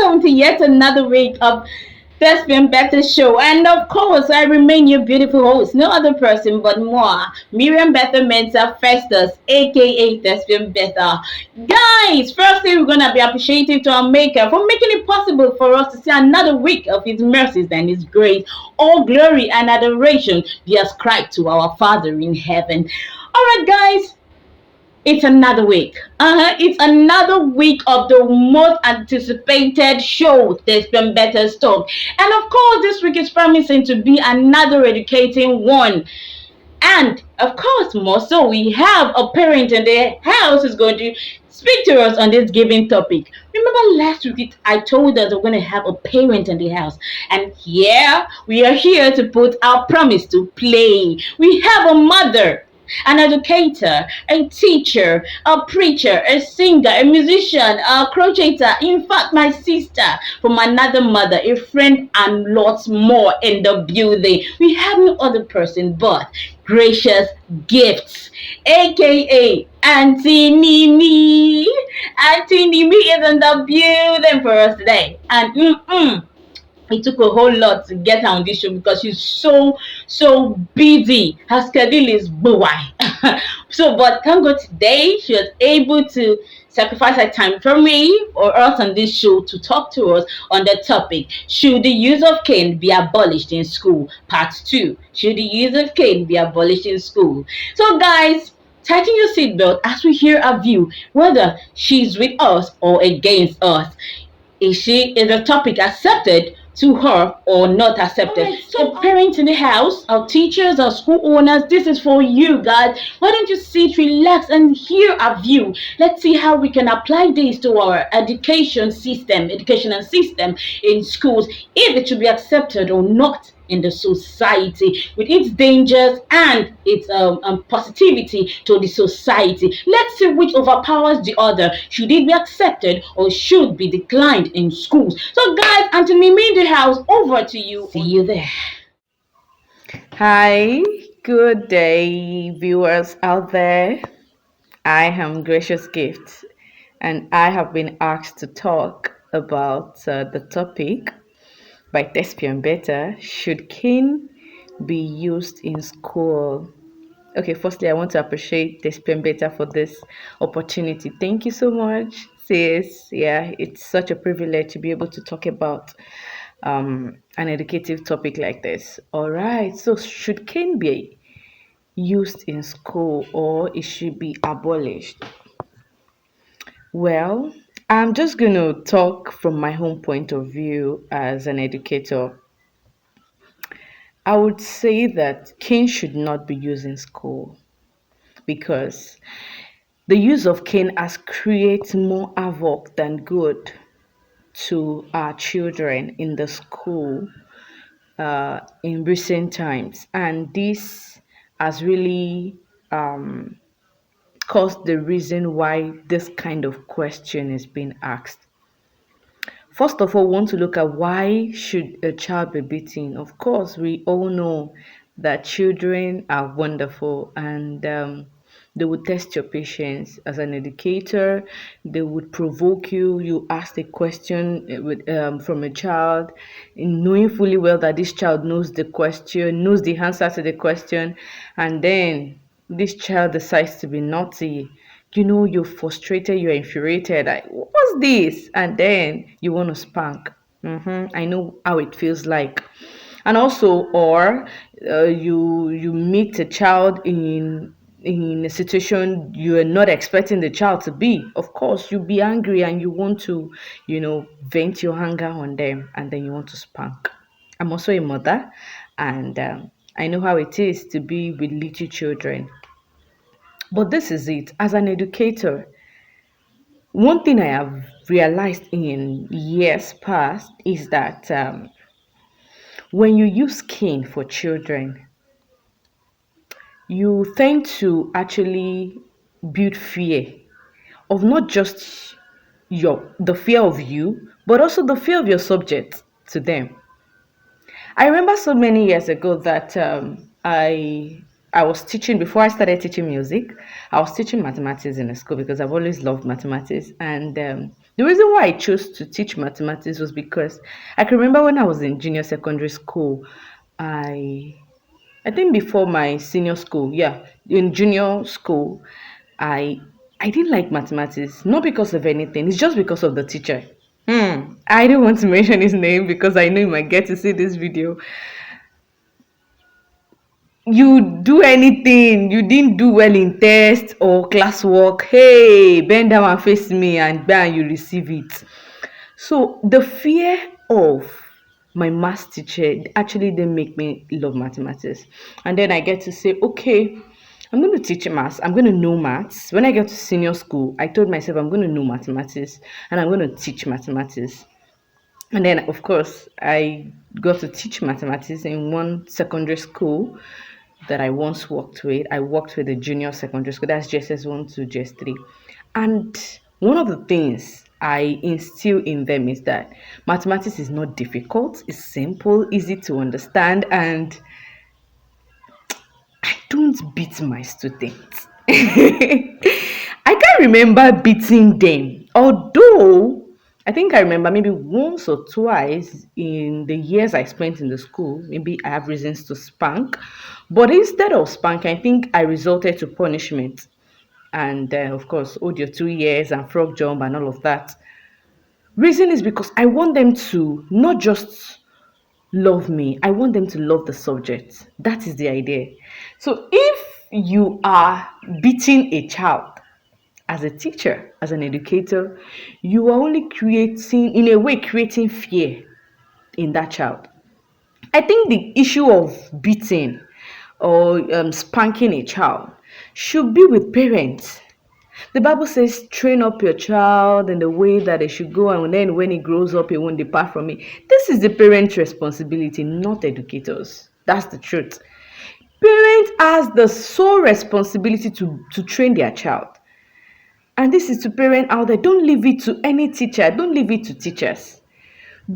welcome to yet another week of Thespian Better Show. And of course, I remain your beautiful host, no other person but moi, Miriam Betha Mensa Festus, aka Thespian Betha. Guys, firstly, we're gonna be appreciative to our Maker for making it possible for us to see another week of His mercies and His grace. All glory and adoration be ascribed to our Father in heaven. All right, guys, it's another week. It's another week of the most anticipated show that's been better stock. And of course, this week is promising to be another educating one. And of course, more so, we have a parent in the house who's going to speak to us on this given topic. Remember last week I told us we're going to have a parent in the house. And here we are here to put our promise to play. We have a mother, an educator, a teacher, a preacher, a singer, a musician, a crocheter, in fact, my sister from another mother, a friend, and lots more in the building. We have no other person but gracious gifts, aka Aunty Nimi. Aunty Nimi is in the building for us today. And it took a whole lot to get her on this show because she's so busy. Her schedule is buwai. But thank God today she was able to sacrifice her time for me or us on this show to talk to us on the topic: should the use of cane be abolished in school? Part 2. Should the use of cane be abolished in school? So guys, tighten your seatbelt as we hear her view, whether she's with us or against us. Is the topic accepted to her or not accepted? Right, so the parents in the house, our teachers, our school owners, this is for you guys. Why don't you sit, relax, and hear our view? Let's see how we can apply this to our educational system in schools, if it should be accepted or not in the society, with its dangers and its positivity to the society. Let's see which overpowers the other. Should it be accepted or should be declined in schools? So guys, Aunty Nimi in the house, over to you. See you there. Hi, good day, viewers out there. I am Gracious Gift, and I have been asked to talk about the topic by Thespian Bertha: should cane be used in school? Okay, firstly, I want to appreciate Thespian Bertha for this opportunity. Thank you so much, sis. Yeah, it's such a privilege to be able to talk about an educative topic like this. All right, so should cane be used in school or it should be abolished? Well, I'm just going to talk from my own point of view as an educator. I would say that cane should not be used in school because the use of cane has created more havoc than good to our children in the school in recent times, and this has really caused the reason why this kind of question is being asked. First of all, we want to look at why should a child be beaten. Of course, we all know that children are wonderful and they would test your patience as an educator. They would provoke you. You ask a question from a child, knowing fully well that this child knows the question, knows the answer to the question, and then this child decides to be naughty. You're frustrated, you're infuriated, like, what's this? And then you want to spank. I know how it feels like. And also, or you meet a child in a situation you are not expecting the child to be. Of course, you'll be angry and you want to, vent your anger on them, and then you want to spank. I'm also a mother, and I know how it is to be with little children. But this is it. As an educator, one thing I have realized in years past is that when you use cane for children, you tend to actually build fear of not just the fear of you, but also the fear of your subject to them. I remember so many years ago that I was teaching before I started teaching music. I was teaching mathematics in a school because I've always loved mathematics, and The reason why I chose to teach mathematics was because I can remember when I was in junior secondary school, I I think before my senior school, yeah, in junior school, I I didn't like mathematics, not because of anything, it's just because of the teacher. I don't want to mention his name because I know you might get to see this video. You do anything, you didn't do well in test or classwork, hey, bend down and face me and bang, you receive it. So the fear of my math teacher actually didn't make me love mathematics. And then I get to say, okay, I'm going to teach maths. I'm going to know maths. When I get to senior school, I told myself I'm going to know mathematics and I'm going to teach mathematics. And then, of course, I got to teach mathematics in one secondary school that I once worked with. I worked with a junior secondary school, that's JSS1 to JS3. And one of the things I instill in them is that mathematics is not difficult, it's simple, easy to understand, and I don't beat my students. I can't remember beating them, although I think I remember maybe once or twice in the years I spent in the school, maybe I have reasons to spank. But instead of spank, I think I resorted to punishment. And of course, hold your 2 years and frog jump and all of that. Reason is because I want them to not just love me, I want them to love the subject. That is the idea. So if you are beating a child, as a teacher, as an educator, you are only creating, in a way, creating fear in that child. I think the issue of beating or spanking a child should be with parents. The Bible says, train up your child in the way that they should go, and then when he grows up, he won't depart from it. This is the parent's responsibility, not educators. That's the truth. Parents has the sole responsibility to train their child. And this is to parent out there. Don't leave it to any teacher. Don't leave it to teachers.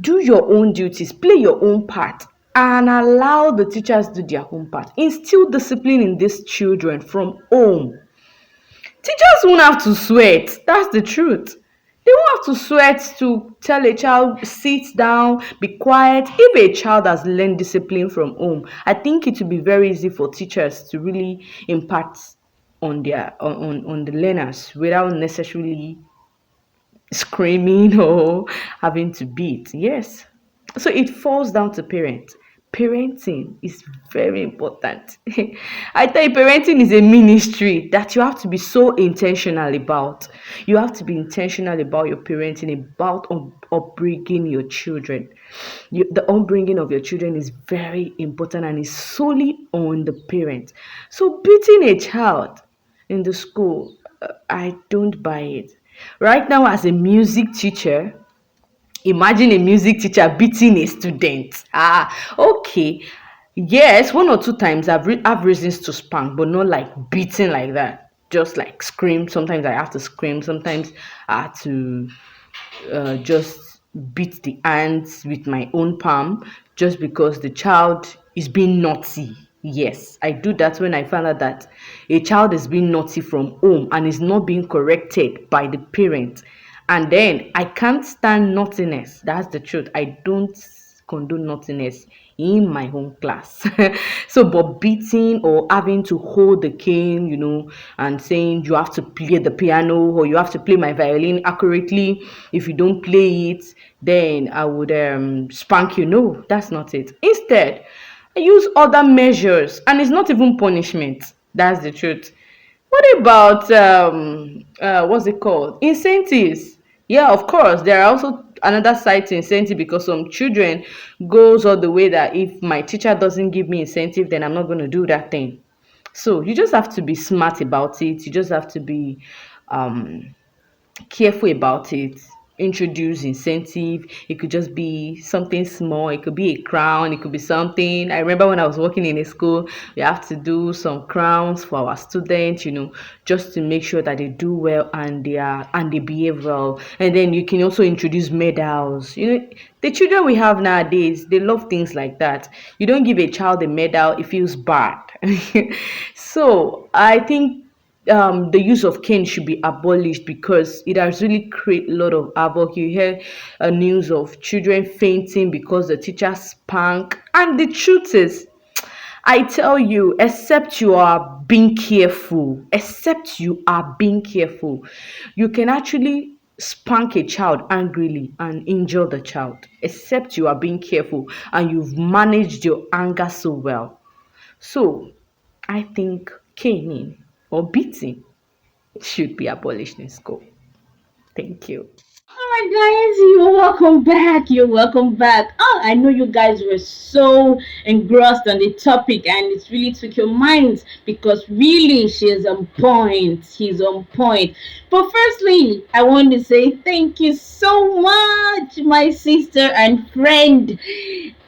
Do your own duties. Play your own part. And allow the teachers to do their own part. Instill discipline in these children from home. Teachers won't have to sweat. That's the truth. They won't have to sweat to tell a child, sit down, be quiet. If a child has learned discipline from home, I think it will be very easy for teachers to really impact on their on the learners without necessarily screaming or having to beat. Yes. So it falls down to parents. Parenting is very important. I tell you, parenting is a ministry that you have to be so intentional about. You have to be intentional about your parenting, about upbringing your children. The upbringing of your children is very important and is solely on the parent. So beating a child in the school, I don't buy it. Right now, as a music teacher, imagine a music teacher beating a student. Okay. Yes, one or two times have reasons to spank, but not like beating like that. Just like scream. Sometimes I have to scream. Sometimes I have to just beat the ants with my own palm just because the child is being naughty. Yes, I do that when I find out that a child is being naughty from home and is not being corrected by the parent. And then I can't stand naughtiness. That's the truth. I don't condone naughtiness in my home class. So, but beating or having to hold the cane, and saying you have to play the piano or you have to play my violin accurately. If you don't play it, then I would spank you. No, that's not it. Instead, I use other measures, and it's not even punishment. That's the truth. What about what's it called? Incentives. Yeah, of course. There are also another side to incentive because some children goes all the way that if my teacher doesn't give me incentive, then I'm not going to do that thing. So you just have to be smart about it. You just have to be um careful about it. Introduce incentive. It could just be something small. It could be a crown. It could be something. I remember when I was working in a school, we have to do some crowns for our students, just to make sure that they do well and they behave well. And then you can also introduce medals. The children we have nowadays, they love things like that. You don't give a child a medal, it feels bad. So I think the use of cane should be abolished because it has really created a lot of havoc. You hear news of children fainting because the teacher spank, and the truth is, I tell you, except you are being careful, you can actually spank a child angrily and injure the child, except you are being careful and you've managed your anger so well. So, I think caning or beating should be abolished in school. Thank you. Alright, guys, you're welcome back. You're welcome back. Oh, I know you guys were so engrossed on the topic, and it really took your minds because really she's on point. He's on point. But firstly, I want to say thank you so much, my sister and friend,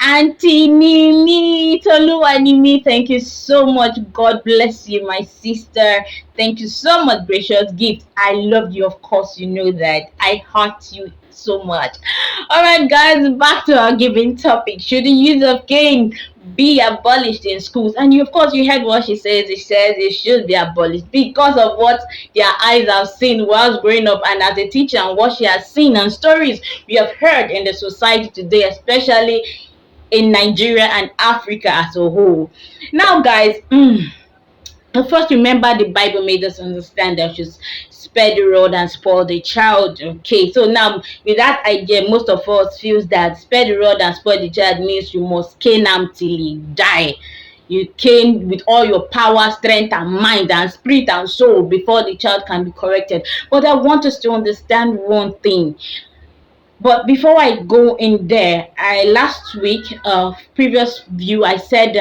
Aunty Nimi, Nimi. Thank you so much. God bless you, my sister. Thank you so much, gracious gift. I love you, of course, you know that. I heart you so much. Alright, guys, back to our given topic. Should the use of cane be abolished in schools? And you, of course, you heard what she says. She says it should be abolished because of what their eyes have seen whilst growing up, and as a teacher, and what she has seen and stories we have heard in the society today, especially in Nigeria and Africa as a whole. Now, guys, first, remember the Bible made us understand that you should spare the rod and spoil the child. Okay, so now with that idea, most of us feels that spare the rod and spoil the child means you must cane him till he die. You cane with all your power, strength, and mind, and spirit and soul before the child can be corrected. But I want us to understand one thing. But before I go in there, I last week, previous view, I said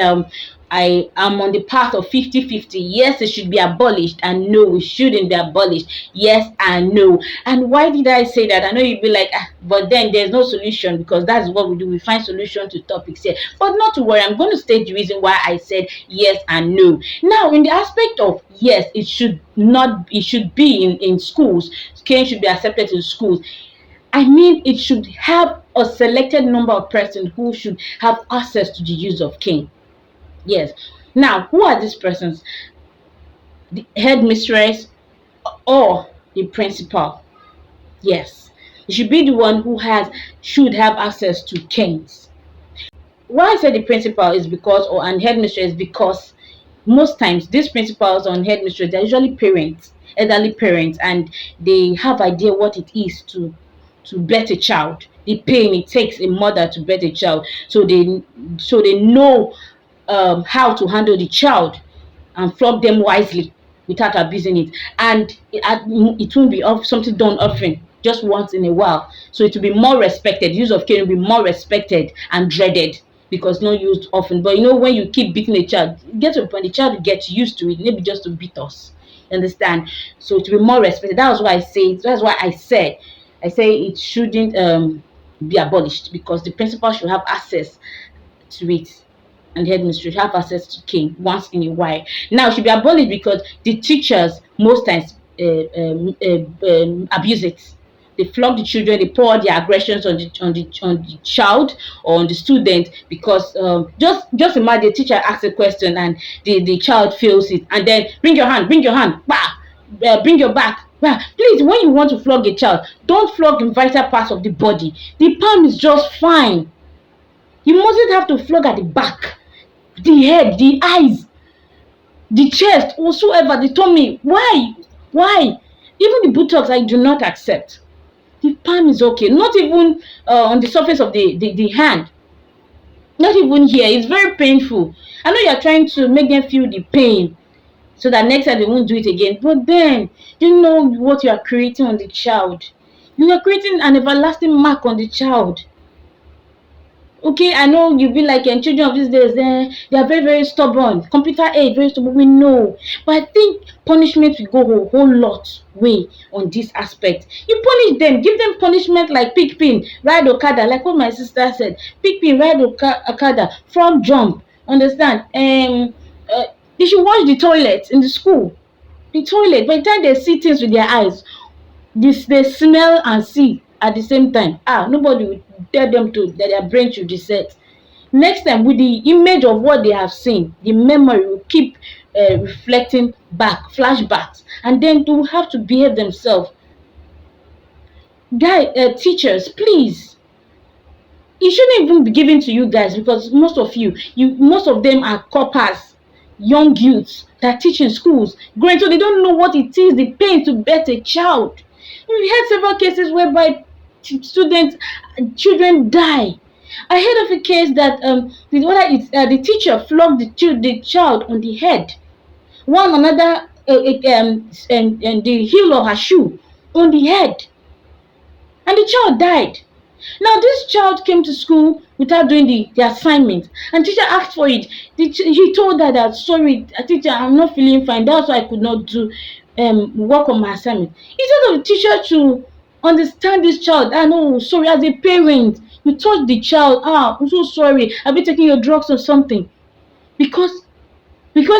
I am on the path of 50-50. Yes, it should be abolished, and no, it shouldn't be abolished. Yes and no. And why did I say that? I know you'd be like, but then there's no solution, because that's what we do. We find solution to topics here. But not to worry, I'm going to state the reason why I said yes and no. Now, in the aspect of yes, it should not, it should be in schools. Cane should be accepted in schools. I mean, it should have a selected number of persons who should have access to the use of cane. Yes. Now, who are these persons? The headmistress or the principal? Yes. It should be the one who should have access to canes. Why I say the principal is because, or and headmistress, because most times these principals and headmistress, they're usually parents, elderly parents, and they have idea what it is to birth a child, the pain it takes a mother to birth a child, so they know how to handle the child and flog them wisely without abusing it. And it won't be something done often, just once in a while. So it will be more respected. Use of cane will be more respected and dreaded because not used often. But you know, when you keep beating a child, get to a point the child gets used to it, maybe just to beat us. Understand? So it will be more respected. That's why I say. That's why I said. I say it shouldn't be abolished because the principal should have access to it, and the headmistress have access to cane once in a while. Now it should be abolished because the teachers most times abuse it. They flog the children, they pour their aggressions on the child or on the student because just imagine the teacher asks a question and the child fails it, and then bring your hand, bah, bring your back. Bah. Please, when you want to flog a child, don't flog in vital parts of the body. The palm is just fine. You mustn't have to flog at the back, the head, the eyes, the chest, whatsoever, the tummy. Why? Why? Even the buttocks, I do not accept. The palm is okay. Not even on the surface of the hand. Not even here. It's very painful. I know you're trying to make them feel the pain so that next time they won't do it again. But then, you know what you are creating on the child. You are creating an everlasting mark on the child. Okay, I know you'll be like, and children of these days, they are very, very stubborn. Computer age, very stubborn. We know. But I think punishment will go a whole lot way on this aspect. You punish them, give them punishment like pick pin, ride Okada, like what my sister said. Pick pin, ride Okada, frog jump. Understand? They should wash the toilet in the school. The toilet, by the time they see things with their eyes, they smell and see at the same time. Nobody will tell them to that their brain should reset. Next time, with the image of what they have seen, the memory will keep reflecting back, flashbacks, and then they will have to behave themselves. Teachers, please, it shouldn't even be given to you guys, because most of them are coppers, young youths that teach in schools, growing, so they don't know what it is, the pain to birth a child. We had several cases whereby students, children die. I heard of a case that the teacher flogged the child on the head, one another, and the heel of her shoe on the head, and the child died. Now, this child came to school without doing the assignment, and teacher asked for it. He told her that, sorry, teacher, I'm not feeling fine. That's why I could not do work on my assignment. Instead of the teacher to understand this child, I know, sorry, as a parent, you touched the child. I'm so sorry. Have you taken your drugs or something? Because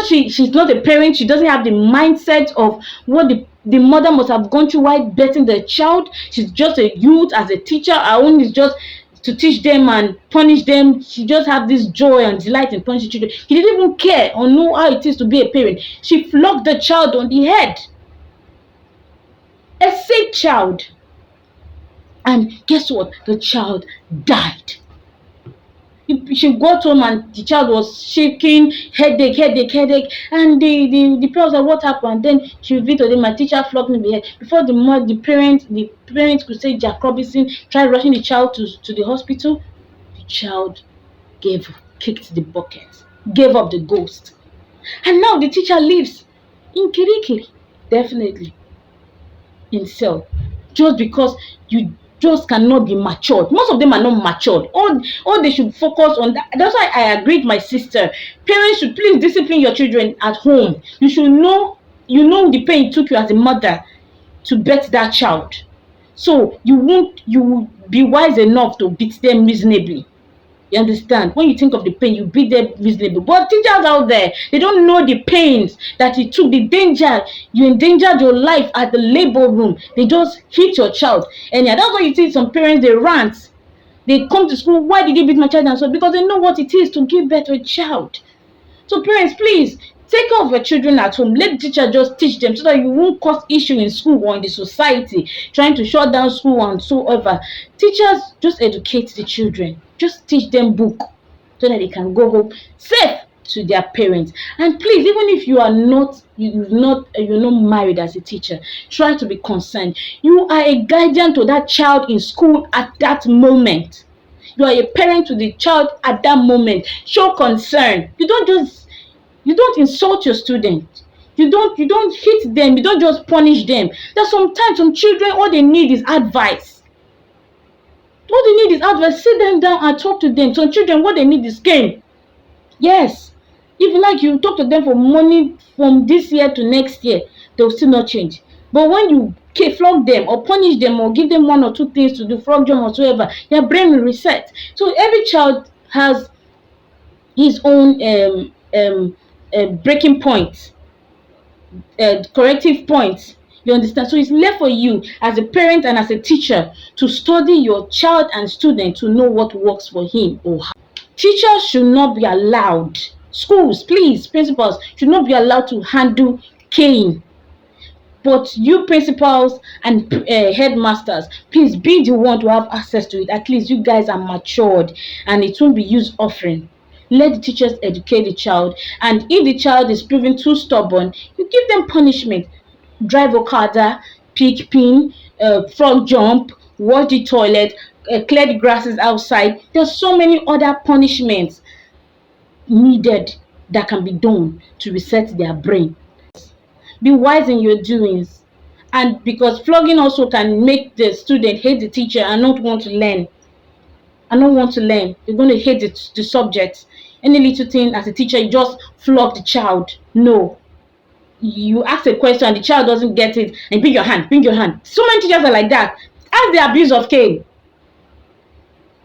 she's not a parent, she doesn't have the mindset of what the mother must have gone through while birthing the child. She's just a youth. As a teacher, her own is just to teach them and punish them. She just have this joy and delight in punishing children. She didn't even care or know how it is to be a parent. She flogged the child on the head, a sick child, and guess what? The child died. She got home and the child was shaking, headache, and the parents said, what happened? Then she revealed to them, my teacher flogged me in the head. Before the parents could say Jack Robinson, tried rushing the child to the hospital. The child kicked the bucket, gave up the ghost, and now the teacher lives in Kirikiri, definitely in cell, just because you just cannot be matured. Most of them are not matured. All they should focus on that. That's why I agree with my sister. Parents should please discipline your children at home. You should know, the pain it took you as a mother to birth that child, so you will be wise enough to beat them reasonably. You understand? When you think of the pain, you beat them reasonably. But teachers out there, they don't know the pains that it took, the danger. You endangered your life at the labor room. They just hit your child. And yeah, that's why you see some parents, they rant. They come to school, why did you beat my child? And so, because they know what it is to give birth to a child. So parents, please, take care of your children at home. Let the teacher just teach them, so that you won't cause issue in school or in the society, trying to shut down school and so ever. Teachers, just educate the children. Just teach them book, so that they can go home safe to their parents. And please, even if you're not married as a teacher, try to be concerned. You are a guardian to that child in school at that moment. You are a parent to the child at that moment. Show concern. You don't insult your student. You don't hit them. You don't just punish them. There's sometimes some children, all they need is advice. What they need is advice. Sit them down and talk to them. Some children, what they need is game. Yes. If you talk to them for money from this year to next year, they'll still not change. But when you flog them or punish them or give them one or two things to do, frog jump or whatsoever, their brain will reset. So every child has his own breaking point, corrective point. You understand? So it's left for you as a parent and as a teacher to study your child and student to know what works for him or her. Teachers should not be allowed, schools, please, principals should not be allowed to handle cane. But you principals and headmasters, please be the one to have access to it. At least you guys are matured and it won't be used often. Let the teachers educate the child, and if the child is proving too stubborn, you give them punishment. Drive okada, pick pin, frog jump, wash the toilet, clear the grasses outside. There's so many other punishments needed that can be done to reset their brain. Be wise in your doings, and because flogging also can make the student hate the teacher and not want to learn. You're going to hate the subject. Any little thing as a teacher, you just flog the child. No. You ask a question and the child doesn't get it, and bring your hand. So many teachers are like that. Ask the abuse of cane.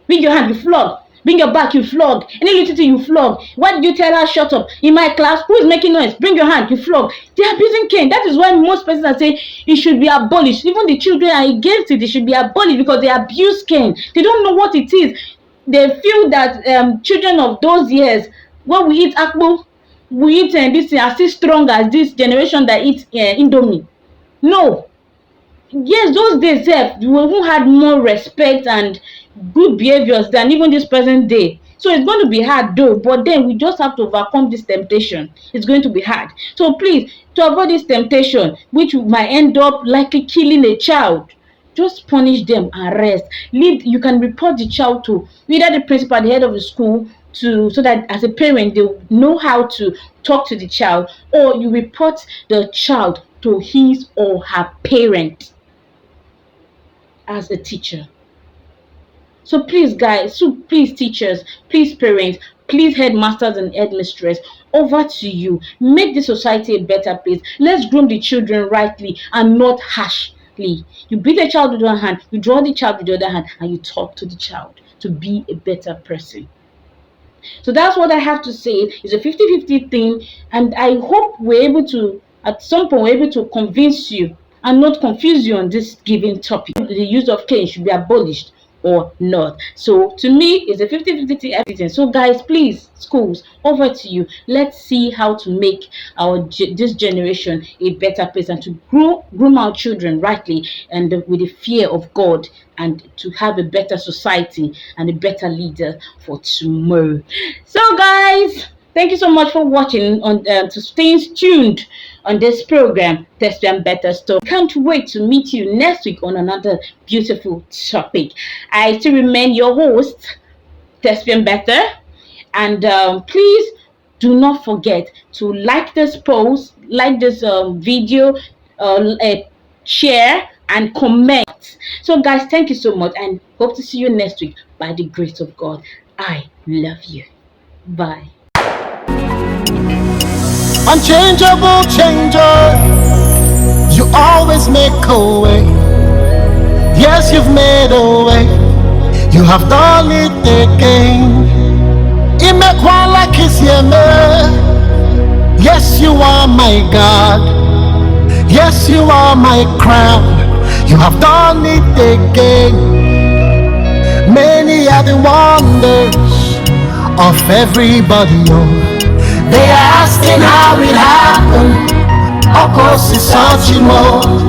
Bring your hand, you flog. Bring your back, you flog. Any little thing, you flog. Why did you tell her shut up? In my class, who is making noise? Bring your hand, you flog. They are abusing cane. That is why most persons are saying it should be abolished. Even the children are against it. It should be abolished because they abuse cane. They don't know what it is. They feel that children of those years, when we eat akpu, we eat this thing are still strong as this generation that eats indomie. No. Yes, those days sef we even had more respect and good behaviours than even this present day. So it's going to be hard though, but then we just have to overcome this temptation. It's going to be hard. So please, to avoid this temptation, which might end up likely killing a child, just punish them and rest. Leave. You can report the child to either the principal, the head of the school, to so that as a parent they know how to talk to the child, or you report the child to his or her parent as a teacher. So please, guys, so please, teachers, please, parents, please, headmasters and headmistress, over to you. Make the society a better place. Let's groom the children rightly and not harshly. You beat a child with one hand, you draw the child with the other hand, and you talk to the child to be a better person. So that's what I have to say. It's a 50-50 thing, and I hope we're able to, at some point, we're able to convince you and not confuse you on this given topic. The use of cane should be abolished or not. So to me, it's a 50-50 everything. So guys, please, schools, over to you. Let's see how to make this generation a better place and to groom our children rightly and with the fear of God, and to have a better society and a better leader for tomorrow. So guys, thank you so much for watching on to staying tuned on this program, Thespian Better Story. Can't wait to meet you next week on another beautiful topic. I still remain your host, Thespian Better, and please do not forget to like this post, like this video, share and comment. So guys, thank you so much and hope to see you next week by the grace of God. I love you. Bye. Unchangeable changer, you always make a way. Yes, you've made a way. You have done it again. You make one like his Yes, you are my God. Yes, you are my crown. You have done it again. Many are the wonders of everybody. They are asking how it happened. Of course, it's such more.